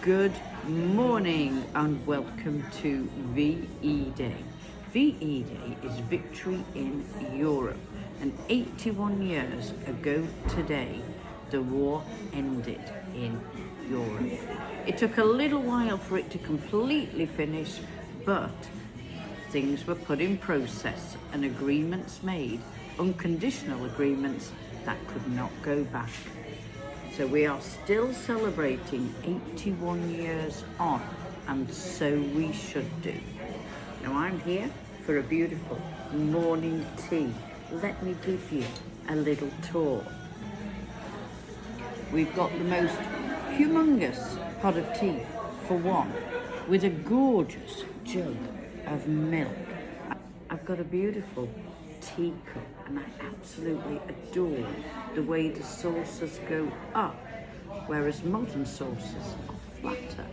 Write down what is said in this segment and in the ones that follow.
Good morning and welcome to VE Day. VE Day is Victory in Europe, and 81 years ago today the war ended in Europe. It took a little while for it to completely finish, but things were put in process and agreements made, unconditional agreements that could not go back. So we are still celebrating 81 years on, and so we should do. Now I'm here for a beautiful morning tea. Let me give you a little tour. We've got the most humongous pot of tea for one, with a gorgeous jug of milk. I've got a beautiful teacup, and I absolutely adore the way the saucers go up, whereas modern saucers are flatter.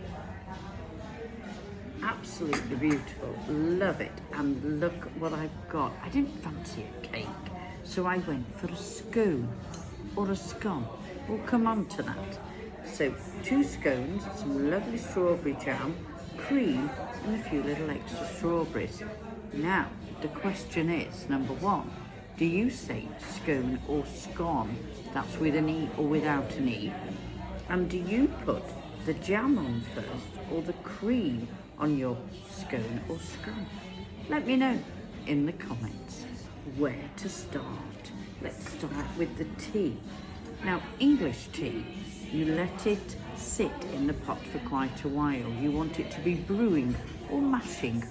Absolutely beautiful, love it. And look what I've got. I didn't fancy a cake, so I went for a scone or a scone. We'll come on to that. So 2 scones, some lovely strawberry jam, cream, and a few little extra strawberries. Now, the question is, number 1, do you say scone or scone? That's with an E or without an E. And do you put the jam on first or the cream on your scone or scone? Let me know in the comments where to start. Let's start with the tea. Now, English tea, you let it sit in the pot for quite a while. You want it to be brewing or mashing,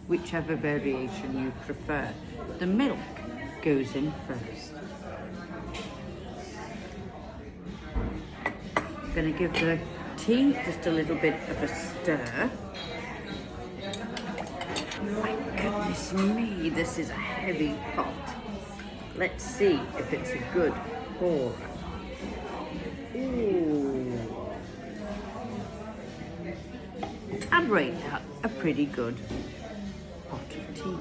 whichever variation you prefer. The milk goes in first. I'm going to give the tea just a little bit of a stir. My goodness me, this is a heavy pot. Let's see if it's a good pour. Ooh. I'd rate that a pretty good pot of tea.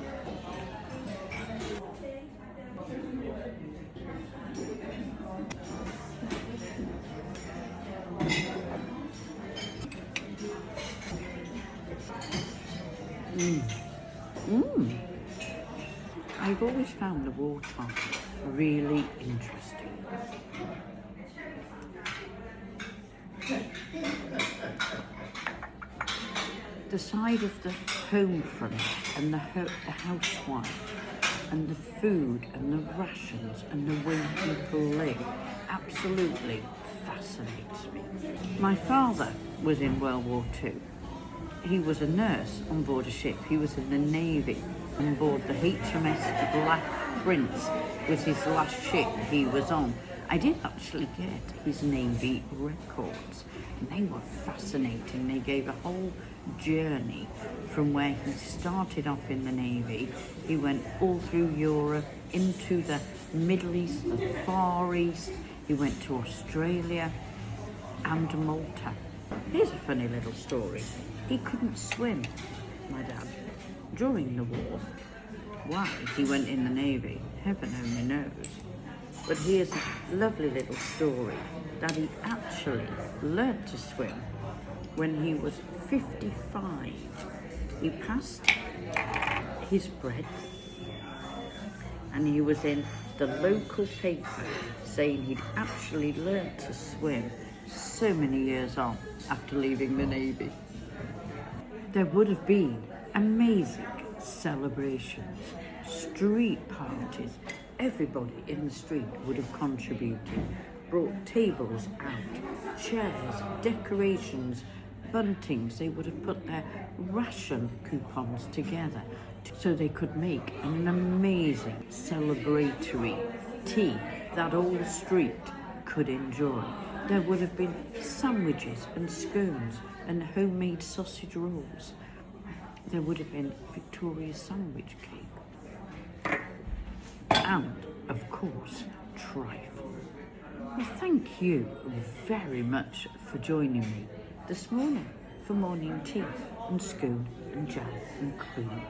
I've always found the water really interesting. The side of the home front and the housewife and the food and the rations and the way people live absolutely fascinates me. My father was in World War II. He was a nurse on board a ship. He was in the Navy on board the HMS Black Prince. Was his last ship he was on. I did actually get his Navy records, and they were fascinating. They gave a whole journey from where he started off in the Navy. He went all through Europe, into the Middle East, the Far East. He went to Australia and Malta. Here's a funny little story. He couldn't swim, my dad, during the war. Why he went in the Navy, heaven only knows. But here's a lovely little story that he actually learned to swim when he was 55. He passed his breath, and he was in the local paper saying he'd actually learned to swim so many years on after leaving the Navy. There would have been amazing celebrations, street parties. Everybody in the street would have contributed, brought tables out, chairs, decorations, buntings. They would have put their ration coupons together so they could make an amazing celebratory tea that all the street could enjoy. There would have been sandwiches and scones and homemade sausage rolls. There would have been Victoria's sandwich cake. And, of course, trifle. Well, thank you very much for joining me this morning for morning tea and scone and jam and cream.